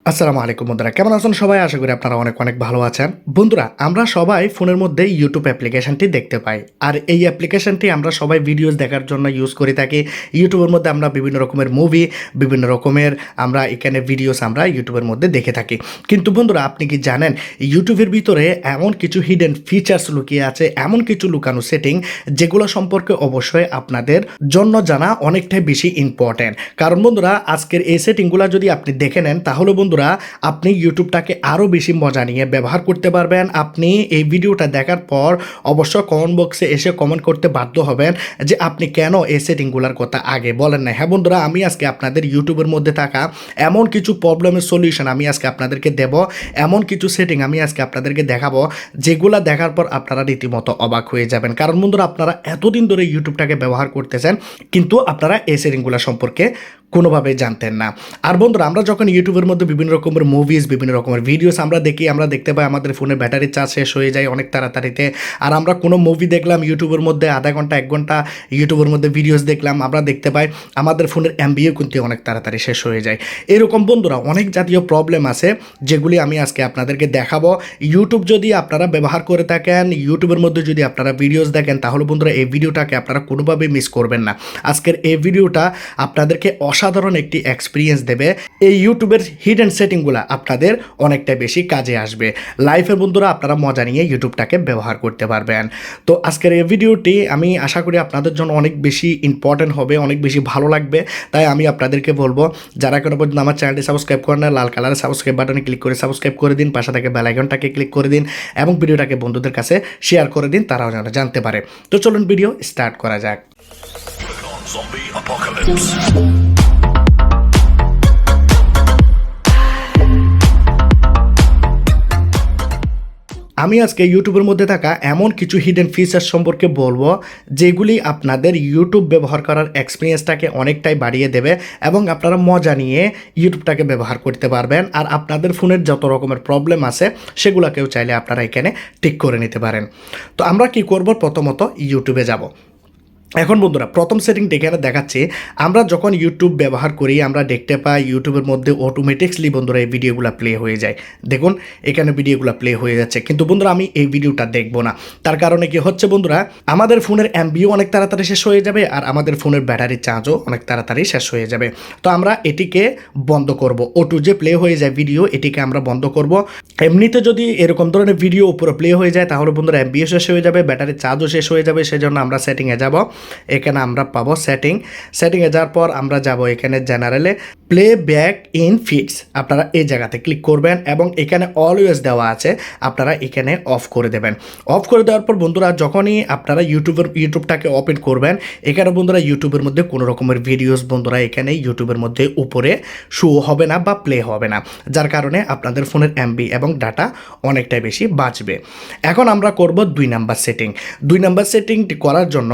আসসালামু আলাইকুম বন্ধুরা, কেমন আছেন সবাই? আশা করি আপনারা অনেক অনেক ভালো আছেন। বন্ধুরা, আমরা সবাই ফোনের মধ্যে ইউটিউব অ্যাপ্লিকেশনটি দেখতে পাই, আর এই অ্যাপ্লিকেশনটি আমরা সবাই ভিডিওস দেখার জন্য ইউজ করে থাকি। ইউটিউবের মধ্যে আমরা বিভিন্ন রকমের মুভি, বিভিন্ন রকমের আমরা এখানে ভিডিওস আমরা ইউটিউবের মধ্যে দেখে থাকি। কিন্তু বন্ধুরা, আপনি কি জানেন ইউটিউবের ভিতরে এমন কিছু হিডেন ফিচার্স লুকিয়ে আছে, এমন কিছু লুকানো সেটিং যেগুলো সম্পর্কে অবশ্যই আপনাদের জন্য জানা অনেকটাই বেশি ইম্পর্টেন্ট। কারণ বন্ধুরা, আজকের এই সেটিংগুলো যদি আপনি দেখে নেন তাহলে বন্ধুরা আপনি ইউটিউবটাকে আরও বেশি মজা নিয়ে ব্যবহার করতে পারবেন। আপনি এই ভিডিওটা দেখার পর অবশ্যই কমেন্ট বক্সে এসে কমেন্ট করতে বাধ্য হবেন যে আপনি কেন এই সেটিংগুলোর কথা আগে বলেন না। হ্যাঁ বন্ধুরা, আমি আজকে আপনাদের ইউটিউবের মধ্যে থাকা এমন কিছু প্রবলেমের সলিউশন আমি আজকে আপনাদেরকে দেব, এমন কিছু সেটিং আমি আজকে আপনাদেরকে দেখাবো যেগুলো দেখার পর আপনারা রীতিমতো অবাক হয়ে যাবেন। কারণ বন্ধুরা, আপনারা এতদিন ধরে ইউটিউবটাকে ব্যবহার করতেছেন কিন্তু আপনারা এই সেটিংগুলো সম্পর্কে কোনোভাবেই জানতেন না। আর বন্ধুরা, আমরা যখন ইউটিউবের মধ্যে বিভিন্ন রকমের মুভিজ, বিভিন্ন রকমের ভিডিওস আমরা দেখি, আমরা দেখতে পাই আমাদের ফোনের ব্যাটারির চার্জ শেষ হয়ে যায় অনেক তাড়াতাড়িতে। আর আমরা কোনো মুভি দেখলাম ইউটিউবের মধ্যে আধা ঘন্টা 1 ঘন্টা ইউটিউবের মধ্যে ভিডিওস দেখলাম, আমরা দেখতে পাই আমাদের ফোনের এমবিও কিন্তু অনেক তাড়াতাড়ি শেষ হয়ে যায়। এরকম বন্ধুরা অনেক জাতীয় প্রবলেম আছে যেগুলি আমি আজকে আপনাদেরকে দেখাবো। ইউটিউব যদি আপনারা ব্যবহার করে থাকেন, ইউটিউবের মধ্যে যদি আপনারা ভিডিওস দেখেন, তাহলে বন্ধুরা এই ভিডিওটাকে আপনারা কোনোভাবেই মিস করবেন না। আজকের এই ভিডিওটা আপনাদেরকে অসাধারণ একটি এক্সপিরিয়েন্স দেবে। এই ইউটিউবের হিডেন সেটিংগুলো আপনাদের অনেকটা বেশি কাজে আসবে। লাইফের বন্ধুরা আপনারা মজা নিয়ে ইউটিউবটাকে ব্যবহার করতে পারবেন। তো আজকের এই ভিডিওটি আমি আশা করি আপনাদের জন্য অনেক বেশি ইম্পর্টেন্ট হবে, অনেক বেশি ভালো লাগবে। তাই আমি আপনাদেরকে বলবো, যারা কোনো পর্যন্ত আমার চ্যানেলটি সাবস্ক্রাইব করেন না, লাল কালারের সাবস্ক্রাইব বাটনে ক্লিক করে সাবস্ক্রাইব করে দিন, পাশে থেকে বেল আইকনটাকে ক্লিক করে দিন এবং ভিডিওটাকে বন্ধুদের কাছে শেয়ার করে দিন, তারাও যেন জানতে পারে। তো চলুন ভিডিও স্টার্ট করা যাক। আমি আজকে ইউটিউবের মধ্যে থাকা এমন কিছু হিডেন ফিচার সম্পর্কে বলবো যেগুলি আপনাদের ইউটিউব ব্যবহার করার এক্সপিরিয়েন্সটাকে অনেকটাই বাড়িয়ে দেবে এবং আপনারা মজা নিয়ে ইউটিউবটাকে ব্যবহার করতে পারবেন। আর আপনাদের ফোনের যত রকমের প্রবলেম আছে সেগুলোকেও চাইলে আপনারা এখানে ঠিক করে নিতে পারেন। তো আমরা কি করব, প্রথমত ইউটিউবে যাব। এখন বন্ধুরা, প্রথম সেটিংটা এখানে দেখাচ্ছি। আমরা যখন ইউটিউব ব্যবহার করি আমরা দেখতে পাই ইউটিউবের মধ্যে অটোমেটিকলি বন্ধুরা এই ভিডিওগুলো প্লে হয়ে যায়। দেখুন এখানে ভিডিওগুলো প্লে হয়ে যাচ্ছে, কিন্তু বন্ধুরা আমি এই ভিডিওটা দেখব না। তার কারণে কি হচ্ছে বন্ধুরা, আমাদের ফোনের এমবিও অনেক তাড়াতাড়ি শেষ হয়ে যাবে আর আমাদের ফোনের ব্যাটারির চার্জও অনেক তাড়াতাড়ি শেষ হয়ে যাবে। তো আমরা এটিকে বন্ধ করব। অটো যে প্লে হয়ে যায় ভিডিও, এটিকে আমরা বন্ধ করব। এমনিতে যদি এরকম ধরনের ভিডিও উপরে প্লে হয়ে যায় তাহলে বন্ধুরা এমবিও শেষ হয়ে যাবে, ব্যাটারির চার্জও শেষ হয়ে যাবে। সেজন্য আমরা সেটিংয়ে যাব। এখানে আমরা পাবো সেটিংয়ে যাওয়ার পর আমরা যাব এখানে জেনারেলে প্লে ব্যাক ইন ফিডস। আপনারা এই জায়গাতে ক্লিক করবেন এবং এখানে অলওয়েজ দেওয়া আছে, আপনারা এখানে অফ করে দেবেন। অফ করে দেওয়ার পর বন্ধুরা যখনই আপনারা ইউটিউবটাকে ওপেন করবেন, এখানে বন্ধুরা ইউটিউবের মধ্যে কোনো রকমের ভিডিওস বন্ধুরা এখানে ইউটিউবের মধ্যে উপরে শো হবে না বা প্লে হবে না, যার কারণে আপনাদের ফোনের এমবি এবং ডাটা অনেকটাই বেশি বাঁচবে। এখন আমরা করব 2 নাম্বার সেটিং। 2 নাম্বার সেটিংটি করার জন্য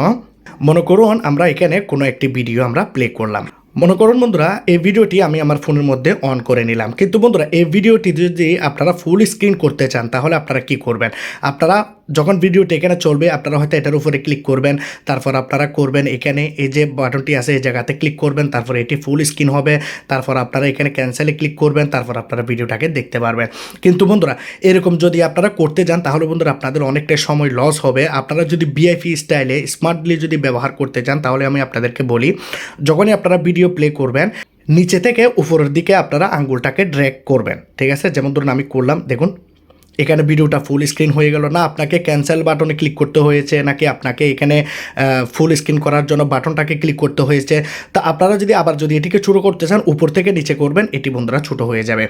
মনে করুন আমরা এখানে কোনো একটি ভিডিও আমরা প্লে করলাম। মনে করুন বন্ধুরা এই ভিডিওটি আমি আমার ফোনের মধ্যে অন করে নিলাম, কিন্তু বন্ধুরা এই ভিডিওটি যদি আপনারা ফুল স্ক্রিন করতে চান তাহলে আপনারা কি করবেন, আপনারা যখন ভিডিওটি এখানে চলবে আপনারা হয়তো এটার উপরে ক্লিক করবেন, তারপর আপনারা করবেন এখানে এই যে বাটনটি আছে এই জায়গাতে ক্লিক করবেন, তারপর এটি ফুল স্ক্রিন হবে, তারপর আপনারা এখানে ক্যান্সেলে ক্লিক করবেন, তারপর আপনারা ভিডিওটাকে দেখতে পারবেন। কিন্তু বন্ধুরা এরকম যদি আপনারা করতে যান তাহলে বন্ধুরা আপনাদের অনেকটাই সময় লস হবে। আপনারা যদি ভিআইপি স্টাইলে স্মার্টলি যদি ব্যবহার করতে চান তাহলে আমি আপনাদেরকে বলি, যখনই আপনারা ভিডিও প্লে করবেন নিচে থেকে উপরের দিকে আপনারা আঙ্গুলটাকে ড্র্যাগ করবেন, ঠিক আছে? যেমন ধরুন আমি করলাম, দেখুন এখানে ভিডিওটা ফুল স্ক্রিন হয়ে গেল। না আপনাকে ক্যান্সেল বাটনে ক্লিক করতে হয়েছে, নাকি আপনাকে এখানে ফুল স্ক্রিন করার জন্য বাটনটাকে ক্লিক করতে হয়েছে। তা আপনারা যদি এটিকে ছোটো করতে চান উপর থেকে নিচে করবেন, এটি বন্ধুরা ছোটো হয়ে যাবে।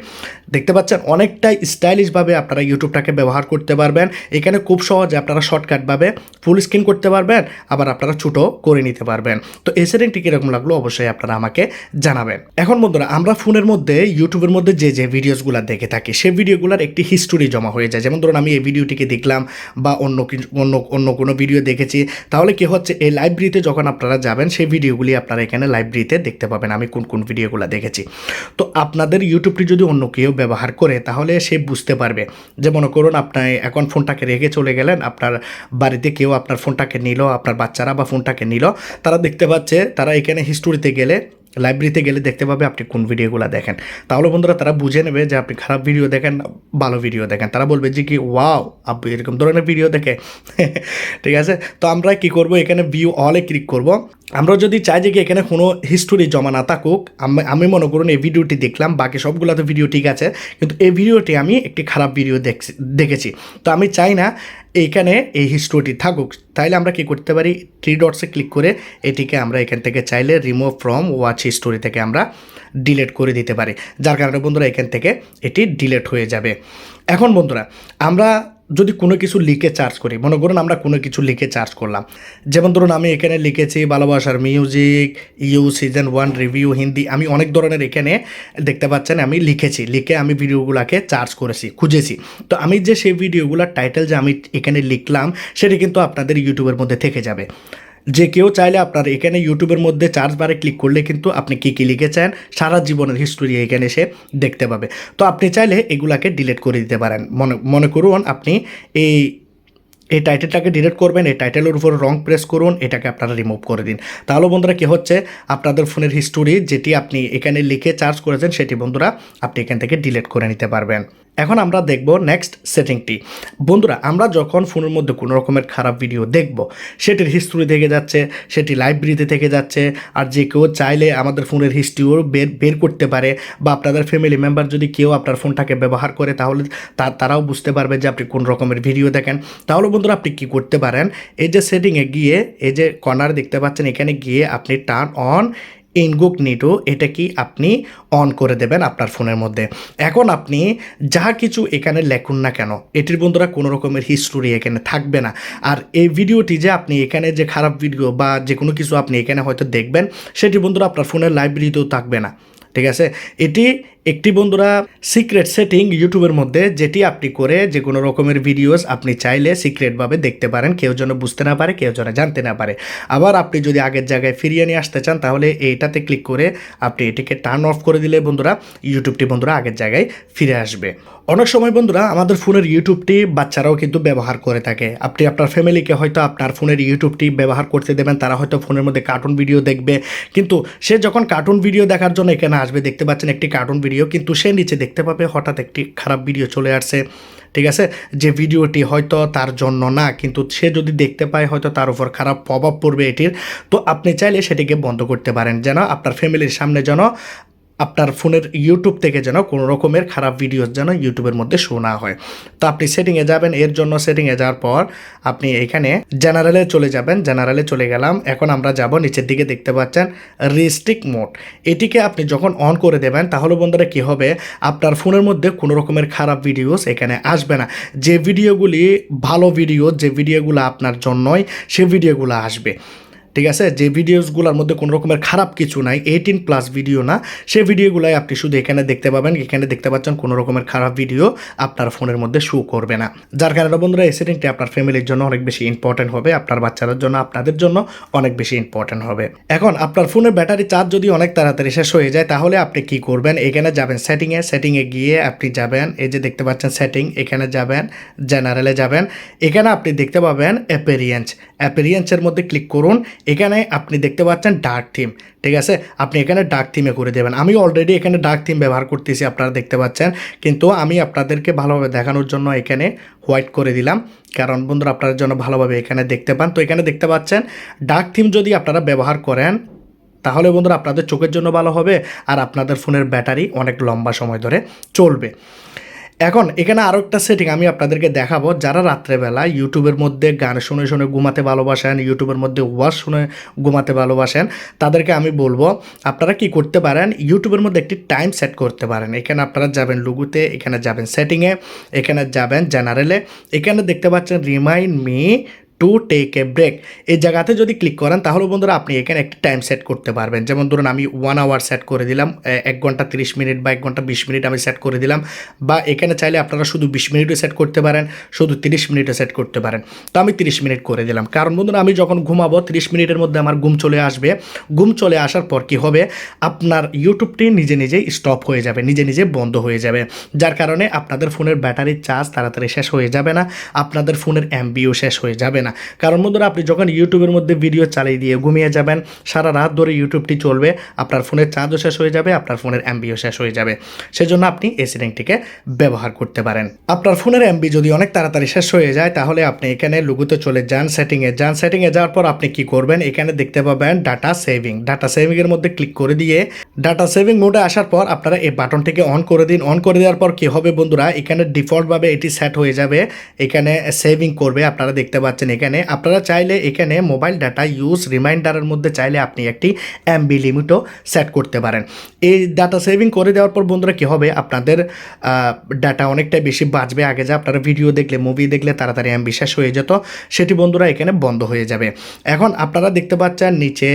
দেখতে পাচ্ছেন অনেকটাই স্টাইলিশভাবে আপনারা ইউটিউবটাকে ব্যবহার করতে পারবেন। এখানে খুব সহজে আপনারা শর্টকাটভাবে ফুল স্ক্রিন করতে পারবেন, আবার আপনারা ছোটো করে নিতে পারবেন। তো এই সেটিংটি কীরকম লাগলো অবশ্যই আপনারা আমাকে জানাবেন। এখন বন্ধুরা আমরা ফোনের মধ্যে ইউটিউবের মধ্যে যে ভিডিওসগুলো দেখে থাকি সেই ভিডিওগুলোর একটি হিস্টোরি জমা হয়ে যায়। যেমন ধরুন আমি এই ভিডিওটিকে দেখলাম বা অন্য কোনো ভিডিও দেখেছি, তাহলে কি হচ্ছে এই লাইব্রেরিতে যখন আপনারা যাবেন সেই ভিডিওগুলি আপনারা এখানে লাইব্রেরিতে দেখতে পাবেন আমি কোন ভিডিওগুলো দেখেছি। তো আপনাদের ইউটিউবটি যদি অন্য কেউ ব্যবহার করে তাহলে সে বুঝতে পারবে যে মনে করুন আপনি এখন ফোনটাকে রেখে চলে গেলেন, আপনার বাড়িতে কেউ আপনার ফোনটাকে নিল, আপনার বাচ্চারা বা ফোনটাকে নিল, তারা দেখতে পাচ্ছে, তারা এখানে হিস্টোরিতে গেলে লাইব্রেরিতে গেলে দেখতে পাবে আপনি কোন ভিডিওগুলো দেখেন। তাহলে বন্ধুরা তারা বুঝে নেবে যে আপনি খারাপ ভিডিও দেখেন, ভালো ভিডিও দেখেন। তারা বলবে যে কি ওয়াও আপনি এরকম ধরনের ভিডিও দেখে। ঠিক আছে, তো আমরা কি করব, এখানে ভিউ অলে ক্লিক করব। আমরা যদি চাই যে কি এখানে কোনো হিস্টোরি জমা না থাকুক, আমি মনে করুন এই ভিডিওটি দেখলাম, বাকি সবগুলো তো ভিডিও ঠিক আছে, কিন্তু এই ভিডিওটি আমি একটি খারাপ ভিডিও দেখেছি, তো আমি চাই না এইখানে এই হিস্টোরিটি থাকুক। তাইলে আমরা কি করতে পারি, 3 ডটসে ক্লিক করে এটিকে আমরা এখান থেকে চাইলে রিমুভ ফ্রম ওয়াচ হিস্টোরি থেকে আমরা ডিলিট করে দিতে পারি, যার কারণে বন্ধুরা এখান থেকে এটি ডিলিট হয়ে যাবে। এখন বন্ধুরা আমরা যদি কোনো কিছু লিখে চার্জ করি, মনে করুন আমরা কোনো কিছু লিখে চার্জ করলাম, যেমন ধরুন আমি এখানে লিখেছি ভালোবাসার মিউজিক সিজন 1 রিভিউ হিন্দি, আমি অনেক ধরনের এখানে দেখতে পাচ্ছেন আমি লিখে আমি ভিডিওগুলোকে চার্জ করেছি, খুঁজেছি। তো আমি যে সেই ভিডিওগুলোর টাইটেল যে আমি এখানে লিখলাম সেটি কিন্তু আপনাদের ইউটিউবের মধ্যে থেকে যাবে। যে কেউ চাইলে আপনার এখানে ইউটিউবের মধ্যে সার্চ বারে ক্লিক করলে কিন্তু আপনি কী লিখেছেন সারা জীবনের হিস্টোরি এখানে এসে দেখতে পাবে। তো আপনি চাইলে এগুলাকে ডিলিট করে দিতে পারেন। মনে করুন আপনি এই টাইটেলটাকে ডিলিট করবেন, এই টাইটেলের উপর রং প্রেস করুন, এটাকে আপনারা রিমুভ করে দিন। তাহলে বন্ধুরা কী হচ্ছে, আপনাদের ফোনের হিস্টোরি যেটি আপনি এখানে লিখে চার্জ করেছেন সেটি বন্ধুরা আপনি এখান থেকে ডিলিট করে নিতে পারবেন। এখন আমরা দেখব নেক্সট সেটিংটি। বন্ধুরা আমরা যখন ফোনের মধ্যে কোনো রকমের খারাপ ভিডিও দেখব, সেটির হিস্টোরি থেকে যাচ্ছে, সেটি লাইব্রেরিতে থেকে যাচ্ছে, আর যে কেউ চাইলে আমাদের ফোনের হিস্ট্রিও বের করতে পারে, বা আপনাদের ফ্যামিলি মেম্বার যদি কেউ আপনার ফোনটাকে ব্যবহার করে তাহলে তারাও বুঝতে পারবে যে আপনি কোন রকমের ভিডিও দেখেন। তাহলে বন্ধুরা আপনি কী করতে পারেন, এই যে সেটিংয়ে গিয়ে এই যে কর্নারে দেখতে পাচ্ছেন, এখানে গিয়ে আপনি টার্ন অন ইনকগনিটো এটা কি আপনি অন করে দেবেন আপনার ফোনের মধ্যে। এখন আপনি যা কিছু এখানে লেখুন না কেন, এটির বন্ধুরা কোনো রকমের হিস্টোরি এখানে থাকবে না। আর এই ভিডিওটি যে আপনি এখানে যে খারাপ ভিডিও বা যে কোনো কিছু আপনি এখানে হয়তো দেখবেন, সেটি বন্ধুরা আপনার ফোনের লাইব্রেরিতেও থাকবে না। ঠিক আছে, এটি একটি বন্ধুরা সিক্রেট সেটিং ইউটিউবের মধ্যে, যেটি আপনি করে যে কোনো রকমের ভিডিওস আপনি চাইলে সিক্রেটভাবে দেখতে পারেন, কেউ যেন বুঝতে না পারে, কেউ যেন জানতে না পারে। আবার আপনি যদি আগের জায়গায় ফিরিয়ে নিয়ে আসতে চান, তাহলে এইটাতে ক্লিক করে আপনি এটিকে টার্ন অফ করে দিলে বন্ধুরা ইউটিউবটি বন্ধুরা আগের জায়গায় ফিরে আসবে। অনেক সময় বন্ধুরা আমাদের ফোনের ইউটিউবটি বাচ্চারাও কিন্তু ব্যবহার করে থাকে। আপনি আপনার ফ্যামিলিকে হয়তো আপনার ফোনের ইউটিউবটি ব্যবহার করতে দেবেন, তারা হয়তো ফোনের মধ্যে কার্টুন ভিডিও দেখবে, কিন্তু সে যখন কার্টুন ভিডিও দেখার জন্য এখানে আসবে, দেখতে পাচ্ছেন একটি কার্টুন ভিডিও, কিন্তু সে নিচে দেখতে পাবে হঠাৎ একটি খারাপ ভিডিও চলে আসছে। ঠিক আছে, যে ভিডিওটি হয়তো তার জন্য না, কিন্তু সে যদি দেখতে পায় হয়তো তার উপর খারাপ প্রভাব পড়বে এটির। তো আপনি চাইলে সেটিকে বন্ধ করতে পারেন, যেন আপনার ফ্যামিলির সামনে যেন আপনার ফোনের ইউটিউব থেকে যেন কোনো রকমের খারাপ ভিডিওস যেন ইউটিউবের মধ্যে শো না হয়। তো আপনি সেটিংয়ে যাবেন, এর জন্য সেটিংয়ে যাওয়ার পর আপনি এখানে জেনারেলে চলে যাবেন। জেনারেলে চলে গেলাম, এখন আমরা যাব নিচের দিকে দেখতে পাচ্ছেন রেস্ট্রিক্ট মোড। এটিকে আপনি যখন অন করে দেবেন, তাহলে বন্ধুরা কী হবে, আপনার ফোনের মধ্যে কোনো রকমের খারাপ ভিডিওস এখানে আসবে না। যে ভিডিওগুলি ভালো ভিডিও, যে ভিডিওগুলো আপনার জন্যই, সে ভিডিওগুলো আসবে। ঠিক আছে, যে ভিডিওসগুলোর মধ্যে কোনো রকমের খারাপ কিছু নাই, 18+ ভিডিও না, সেই ভিডিওগুলাই আপনি শুধু এখানে দেখতে পাবেন। এখানে দেখতে পাচ্ছেন কোনো রকমের খারাপ ভিডিও আপনার ফোনের মধ্যে শো করবে না। যার কারণে বন্ধুরা এই সেটিংটি আপনার ফ্যামিলির জন্য অনেক বেশি ইম্পর্টেন্ট হবে, আপনার বাচ্চাদের জন্য, আপনাদের জন্য অনেক বেশি ইম্পর্টেন্ট হবে। এখন আপনার ফোনের ব্যাটারি চার্জ যদি অনেক তাড়াতাড়ি শেষ হয়ে যায়, তাহলে আপনি কি করবেন, এখানে যাবেন সেটিংয়ে গিয়ে আপনি যাবেন, এই যে দেখতে পাচ্ছেন সেটিং, এখানে যাবেন, জেনারেলে যাবেন, এখানে আপনি দেখতে পাবেন অ্যাপিয়ারেন্সের মধ্যে ক্লিক করুন। এখানে আপনি দেখতে পাচ্ছেন ডার্ক থিম। ঠিক আছে, আপনি এখানে ডার্ক থিমে করে দেবেন। আমি অলরেডি এখানে ডার্ক থিম ব্যবহার করতেছি, আপনারা দেখতে পাচ্ছেন, কিন্তু আমি আপনাদেরকে ভালোভাবে দেখানোর জন্য এখানে হোয়াইট করে দিলাম, কারণ বন্ধুরা আপনাদের জন্য ভালোভাবে এখানে দেখতে পান। তো এখানে দেখতে পাচ্ছেন ডার্ক থিম যদি আপনারা ব্যবহার করেন, তাহলে বন্ধুরা আপনাদের চোখের জন্য ভালো হবে, আর আপনাদের ফোনের ব্যাটারি অনেক লম্বা সময় ধরে চলবে। এখন এখানে আরও একটা সেটিং আমি আপনাদেরকে দেখাবো, যারা রাত্রেবেলা ইউটিউবের মধ্যে গান শুনে শুনে ঘুমাতে ভালোবাসেন, ইউটিউবের মধ্যে ওয়াজ শুনে ঘুমাতে ভালোবাসেন, তাদেরকে আমি বলবো আপনারা কি করতে পারেন, ইউটিউবের মধ্যে একটি টাইম সেট করতে পারেন। এখানে আপনারা যাবেন লুগুতে, এখানে যাবেন সেটিংয়ে, এখানে যাবেন জেনারেলে, এখানে দেখতে পাচ্ছেন remind me to take a break. এই জায়গাতে যদি ক্লিক করেন, তাহলে বন্ধুরা আপনি এখানে একটি টাইম সেট করতে পারবেন। যেমন ধরুন আমি 1 আওয়ার সেট করে দিলাম, 1 ঘন্টা 30 মিনিট বা 1 ঘন্টা 20 মিনিট আমি সেট করে দিলাম, বা এখানে চাইলে আপনারা শুধু 20 মিনিটও সেট করতে পারেন, শুধু 30 মিনিটও সেট করতে পারেন। তো আমি 30 মিনিট করে দিলাম, কারণ বন্ধুরা আমি যখন ঘুমাবো 30 মিনিটের মধ্যে আমার ঘুম চলে আসবে। ঘুম চলে আসার পর কি হবে, আপনার ইউটিউবটি নিজে নিজেই স্টপ হয়ে যাবে, নিজে নিজে বন্ধ হয়ে যাবে, যার কারণে আপনাদের ফোনের ব্যাটারির চার্জ তাড়াতাড়ি শেষ হয়ে যাবে না, আপনাদের ফোনের এমবিও শেষ হয়ে যাবে না। কারণ বন্ধুরা আপনি যখন ইউটিউবের মধ্যে ভিডিও চালিয়ে দিয়ে ঘুমিয়ে যাবেন, সারা রাত ধরে ইউটিউবটি চলবে, আপনার ফোনের চার্জও শেষ হয়ে যাবে, আপনার ফোনের এমবিও শেষ হয়ে যাবে। সেজন্য আপনি এই সেটিংটিকে ব্যবহার করতে পারেন। আপনার ফোনের এমবি যদি অনেক তাড়াতাড়ি শেষ হয়ে যায় তাহলে আপনি এখানে লোগোতে চলে যান, সেটিংয়ে যান। সেটিংয়ে যাওয়ার পর আপনি কি করবেন, এখানে দেখতে পাবেন ডাটা সেভিং। ডাটা সেভিংয়ের মধ্যে ক্লিক করে দিয়ে ডাটা সেভিং মোডে আসার পর আপনারা এই বাটনটিকে অন করে দিন। অন করে দেওয়ার পর কী হবে বন্ধুরা, এখানে ডিফল্টভাবে এটি সেট হয়ে যাবে, এখানে সেভিং করবে। আপনারা দেখতে পাচ্ছেন এখানে আপনারা চাইলে এখানে মোবাইল ডাটা ইউজ রিমাইন্ডারের মধ্যে চাইলে আপনি একটি এমবি লিমিটও সেট করতে পারেন। এই ডাটা সেভিং করে দেওয়ার পর বন্ধুরা কী হবে, আপনাদের ডাটা অনেকটাই বেশি বাঁচবে। আগে যা আপনারা ভিডিও দেখলে, মুভি দেখলে তাড়াতাড়ি এমবি শেষ হয়ে যেত, সেটি বন্ধুরা এখানে বন্ধ হয়ে যাবে। এখন আপনারা দেখতে পাচ্ছেন নিচে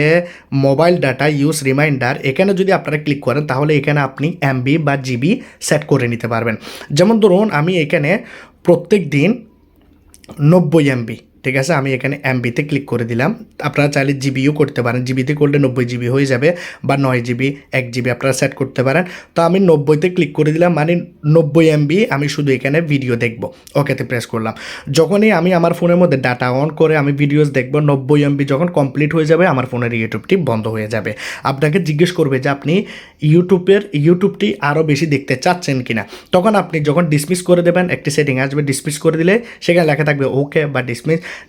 মোবাইল ডাটা ইউজ রিমাইন্ডার, এখানে যদি আপনারা ক্লিক করেন তাহলে এখানে আপনি এমবি বা জিবি সেট করে নিতে পারবেন। যেমন ধরুন আমি এখানে প্রত্যেক দিন 90 এমবি, ঠিক আছে, আমি এখানে এমবিতে ক্লিক করে দিলাম। আপনারা চাইলে জিবিও করতে পারেন, জিবিতে করলে 90 জিবি হয়ে যাবে, বা 9 জিবি 1 জিবি আপনারা সেট করতে পারেন। তো আমি 90তে ক্লিক করে দিলাম, মানে 90 এমবি আমি শুধু এখানে ভিডিও দেখব। ওকেতে প্রেস করলাম। যখনই আমি আমার ফোনের মধ্যে ডাটা অন করে আমি ভিডিওস দেখব, 90 এমবি যখন কমপ্লিট হয়ে যাবে আমার ফোনের ইউটিউবটি বন্ধ হয়ে যাবে। আপনাকে জিজ্ঞেস করবে যে আপনি ইউটিউবটি আরও বেশি দেখতে চাচ্ছেন কিনা। তখন আপনি যখন ডিসমিস করে দেবেন, একটি সেটিং আসবে, ডিসমিস করে দিলে সেখানে লেখা থাকবে ওকে বা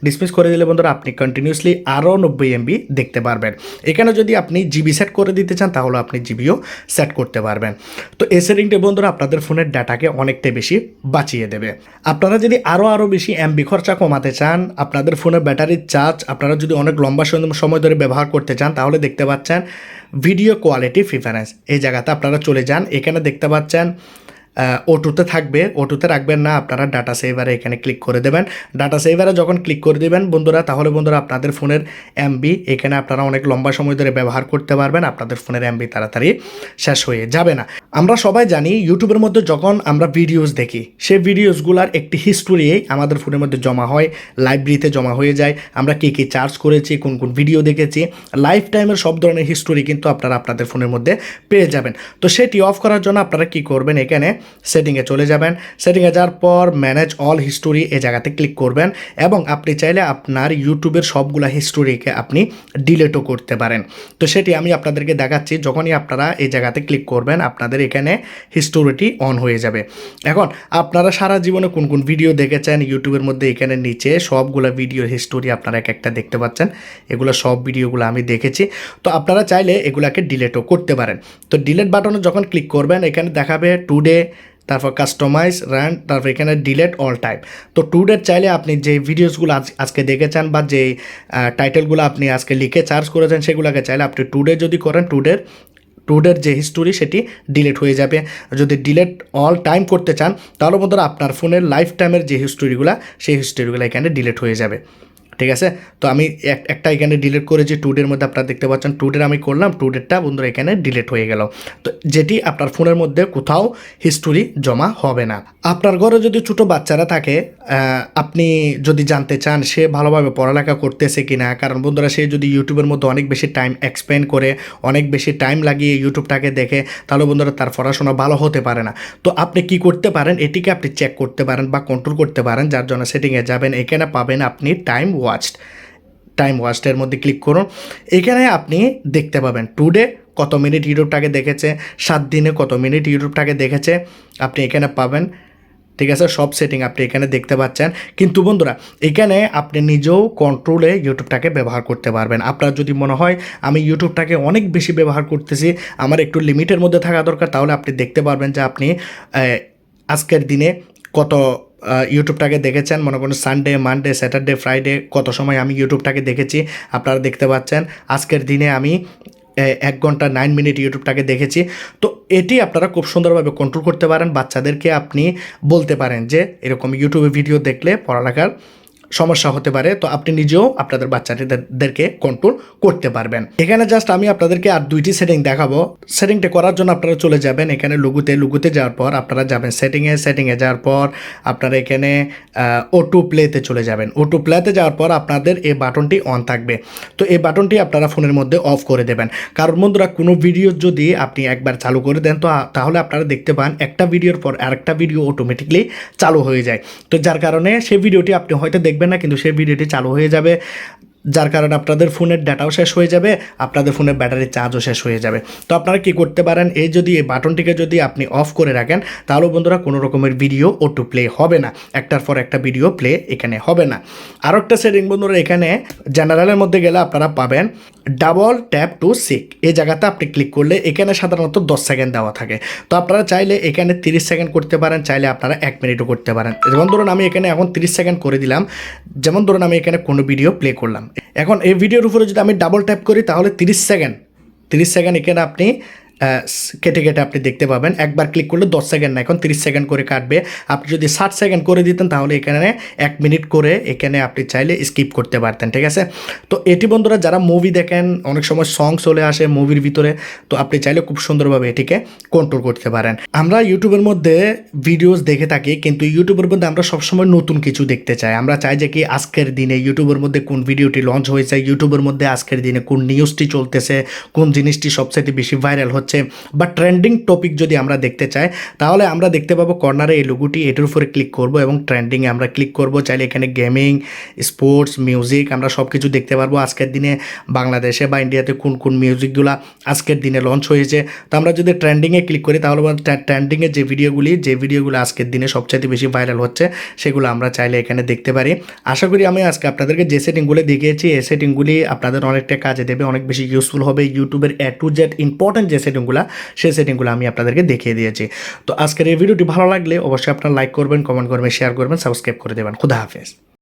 ডিসমিস করে দিলে বন্ধুরা আপনি কন্টিনিউসলি আরও 90 এমবি দেখতে পারবেন। এখানে যদি আপনি জিবি সেট করে দিতে চান তাহলে আপনি জিবিও সেট করতে পারবেন। তো এই সেটিংটা বন্ধুরা আপনাদের ফোনের ডাটাকে অনেকটাই বেশি বাঁচিয়ে দেবে। আপনারা যদি আরও বেশি এমবি খরচা কমাতে চান, আপনাদের ফোনের ব্যাটারির চার্জ আপনারা যদি অনেক লম্বা সময় ধরে ব্যবহার করতে চান, তাহলে দেখতে পাচ্ছেন ভিডিও কোয়ালিটি প্রিফারেন্স, এই জায়গাতে আপনারা চলে যান। এখানে দেখতে পাচ্ছেন ওটুতে থাকবে, ওটুতে রাখবেন না, আপনারা ডাটা সেভারে এখানে ক্লিক করে দেবেন। ডাটা সেভারে যখন ক্লিক করে দেবেন বন্ধুরা, তাহলে বন্ধুরা আপনাদের ফোনের এমবি এখানে আপনারা অনেক লম্বা সময় ধরে ব্যবহার করতে পারবেন, আপনাদের ফোনের এমবি তাড়াতাড়ি শেষ হয়ে যাবে না। আমরা সবাই জানি ইউটিউবের মধ্যে যখন আমরা ভিডিওস দেখি, সেই ভিডিওসগুলোর একটি হিস্টোরি আমাদের ফোনের মধ্যে জমা হয়, লাইব্রেরিতে জমা হয়ে যায়। আমরা কী কী চার্জ করেছি, কোন কোন ভিডিও দেখেছি, লাইফ টাইমের সব ধরনের হিস্টোরি কিন্তু আপনারা আপনাদের ফোনের মধ্যে পেয়ে যাবেন। তো সেটি অফ করার জন্য আপনারা কী করবেন, এখানে সেটিংয়ে চলে যাবেন। সেটিংয়ে যাওয়ার পর ম্যানেজ অল হিস্টোরি এই জায়গাতে ক্লিক করবেন, এবং আপনি চাইলে আপনার ইউটিউবের সবগুলা হিস্টোরিকে আপনি ডিলেটও করতে পারেন। তো সেটি আমি আপনাদেরকে দেখাচ্ছি। যখনই আপনারা এই জায়গাতে ক্লিক করবেন আপনাদের এখানে হিস্টোরিটি অন হয়ে যাবে। এখন আপনারা সারা জীবনে কোন কোন ভিডিও দেখেছেন ইউটিউবের মধ্যে, এখানে নিচে সবগুলা ভিডিও হিস্টোরি আপনারা এক একটা দেখতে পাচ্ছেন। এগুলো সব ভিডিওগুলো আমি দেখেছি। তো আপনারা চাইলে এগুলাকে ডিলেটও করতে পারেন। তো ডিলেট বাটনে যখন ক্লিক করবেন এখানে দেখাবে টুডে, তারপর কাস্টমাইজ রান, তারপর এখানে ডিলেট অল টাইম। তো টুডে চাইলে আপনি যে ভিডিওসগুলো আজকে দেখেছেন বা যে টাইটেলগুলো আপনি আজকে লিখে সার্চ করেছেন সেগুলোকে চাইলে আপনি টুডে যদি করেন, টুডের যে হিস্টোরি সেটি ডিলিট হয়ে যাবে। যদি ডিলিট অল টাইম করতে চান তাহলে বন্ধুরা আপনার ফোনের লাইফ টাইমের যে হিস্টোরিগুলো সেই হিস্টোরিগুলো এখানে ডিলিট হয়ে যাবে, ঠিক আছে। তো আমি একটা এখানে ডিলিট করেছি টুডের মধ্যে, আপনারা দেখতে পাচ্ছেন টুডের আমি করলাম, টুডেরটা বন্ধুরা এখানে ডিলিট হয়ে গেল। তো যেটি আপনার ফোনের মধ্যে কোথাও হিস্টোরি জমা হবে না। আপনার ঘরে যদি ছোটো বাচ্চারা থাকে, আপনি যদি জানতে চান সে ভালোভাবে পড়ালেখা করতেছে কিনা, কারণ বন্ধুরা সে যদি ইউটিউবের মধ্যে অনেক বেশি টাইম এক্সপেন্ড করে, অনেক বেশি টাইম লাগিয়ে ইউটিউবটাকে দেখে, তাহলে বন্ধুরা তার পড়াশোনা ভালো হতে পারে না। তো আপনি কি করতে পারেন, এটিকে আপনি চেক করতে পারেন বা কন্ট্রোল করতে পারেন, যার জন্য সেটিংয়ে যাবেন। এখানে পাবেন আপনি টাইম ওয়াচডের মধ্যে ক্লিক করুন। এখানে আপনি দেখতে পাবেন টুডে কত মিনিট ইউটিউবটাকে দেখেছে, 7 দিনে কত মিনিট ইউটিউবটাকে দেখেছে, আপনি এখানে পাবেন, ঠিক আছে। সব সেটিং আপনি এখানে দেখতে পাচ্ছেন। কিন্তু বন্ধুরা এখানে আপনি নিজেও কন্ট্রোলে ইউটিউবটাকে ব্যবহার করতে পারবেন। আপনার যদি মনে হয় আমি ইউটিউবটাকে অনেক বেশি ব্যবহার করতেছি, আমার একটু লিমিটের মধ্যে থাকা দরকার, তাহলে আপনি দেখতে পারবেন যে আপনি আজকের দিনে কত ইউটিউবটাকে দেখেছেন। মনে করুন সানডে, মানডে, স্যাটারডে, ফ্রাইডে কত সময় আমি ইউটিউবটাকে দেখেছি আপনারা দেখতে পাচ্ছেন। আজকের দিনে আমি 1 ঘন্টা 9 মিনিট ইউটিউবটাকে দেখেছি। তো এটি আপনারা খুব সুন্দরভাবে কন্ট্রোল করতে পারেন। বাচ্চাদেরকে আপনি বলতে পারেন যে এরকম ইউটিউবে ভিডিও দেখলে পড়ালেখার সমস্যা হতে পারে, তো আপনি নিজেও আপনাদের বাচ্চাদেরকে কন্ট্রোল করতে পারবেন। এখানে জাস্ট আমি আপনাদেরকে আর 2টি সেটিং দেখাবো। সেটিংটা করার জন্য আপনারা চলে যাবেন এখানে লুগোতে যাওয়ার পর আপনারা যাবেন সেটিংয়ে যাওয়ার পর আপনারা এখানে অটো প্লেতে চলে যাবেন। অটো প্লেতে যাওয়ার পর আপনাদের এই বাটনটি অন থাকবে। তো এই বাটনটি আপনারা ফোনের মধ্যে অফ করে দেবেন। কারণ বন্ধুরা কোনো ভিডিও যদি আপনি একবার চালু করে দেন তো তাহলে আপনারা দেখতে পান একটা ভিডিওর পর আরেকটা ভিডিও অটোমেটিকলি চালু হয়ে যায়। তো যার কারণে সেই ভিডিওটি আপনি হয়তো দেখবেন দেখবেন না, কিন্তু সেই ভিডিওটি চালু হয়ে যাবে, যার কারণে আপনাদের ফোনের ডাটাও শেষ হয়ে যাবে, আপনাদের ফোনের ব্যাটারি চার্জও শেষ হয়ে যাবে। তো আপনারা কি করতে পারেন, এই বাটনটিকে যদি আপনি অফ করে রাখেন, তাহলে বন্ধুরা কোনো রকমের ভিডিও অটো প্লে হবে না, একটার পর একটা ভিডিও প্লে এখানে হবে না। আরও একটা সেটিং বন্ধুরা, এখানে জেনারেলের মধ্যে গেলে আপনারা পাবেন ডাবল ট্যাপ টু সিক, এই জায়গাতে আপনি ক্লিক করলে এখানে সাধারণত 10 সেকেন্ড দেওয়া থাকে। তো আপনারা চাইলে এখানে 30 সেকেন্ড করতে পারেন, চাইলে আপনারা 1 মিনিটও করতে পারেন। যেমন ধরুন আমি এখানে এখন 30 সেকেন্ড করে দিলাম, যেমন ধরুন আমি এখানে কোনো ভিডিও প্লে করলাম, এখন এই ভিডিওর উপরে যদি আমি ডাবল ট্যাপ করি তাহলে 30 সেকেন্ড এখানে আপনি কেটে আপনি দেখতে পাবেন। একবার ক্লিক করলে 10 সেকেন্ড না, এখন 30 সেকেন্ড করে কাটবে। আপনি যদি 60 সেকেন্ড করে দিতেন তাহলে এখানে 1 মিনিট করে এখানে আপনি চাইলে স্কিপ করতে পারতেন, ঠিক আছে। তো এটি বন্ধুরা যারা মুভি দেখেন, অনেক সময় সং চলে আসে মুভির ভিতরে, তো আপনি চাইলে খুব সুন্দরভাবে এটিকে কন্ট্রোল করতে পারেন। আমরা ইউটিউবের মধ্যে ভিডিওস দেখে থাকি, কিন্তু ইউটিউবের মধ্যে আমরা সবসময় নতুন কিছু দেখতে চাই। আমরা চাই যে কি আজকের দিনে ইউটিউবের মধ্যে কোন ভিডিওটি লঞ্চ হয়েছে, ইউটিউবের মধ্যে আজকের দিনে কোন নিউজটি চলতেছে, কোন জিনিসটি সবচেয়ে বেশি ভাইরাল হচ্ছে, বা ট্রেন্ডিং টপিক যদি আমরা দেখতে চাই, তাহলে আমরা দেখতে পাবো কর্নারে এই লোগোটি, এটার উপরে ক্লিক করব এবং ট্রেন্ডিংয়ে আমরা ক্লিক করব। চাইলে এখানে গেমিং, স্পোর্টস, মিউজিক আমরা সব কিছু দেখতে পারবো। আজকের দিনে বাংলাদেশে বা ইন্ডিয়াতে কোন কোন মিউজিকগুলো আজকের দিনে লঞ্চ হয়েছে। তো আমরা যদি ট্রেন্ডিংয়ে ক্লিক করি তাহলে ট্রেন্ডিংয়ে যে ভিডিওগুলো আজকের দিনে সবচাইতে বেশি ভাইরাল হচ্ছে সেগুলো আমরা চাইলে এখানে দেখতে পারি। আশা করি আমি আজকে আপনাদেরকে যে সেটিংগুলো দেখিয়েছি, এই সেটিংগুলি আপনাদের অনেকটা কাজে দেবে, অনেক বেশি ইউজফুল হবে। ইউটিউবের A to Z ইম্পর্টেন্ট যে সেটিংগুলো, সেই সেটিংগুলো আমি আপনাদেরকে দেখিয়ে দিয়েছি। তো আজকের এই ভিডিওটি ভালো লাগলে অবশ্যই আপনারা লাইক করবেন, কমেন্ট করবেন, শেয়ার করবেন, সাবস্ক্রাইব করে দেবেন। খুদা হাফেজ।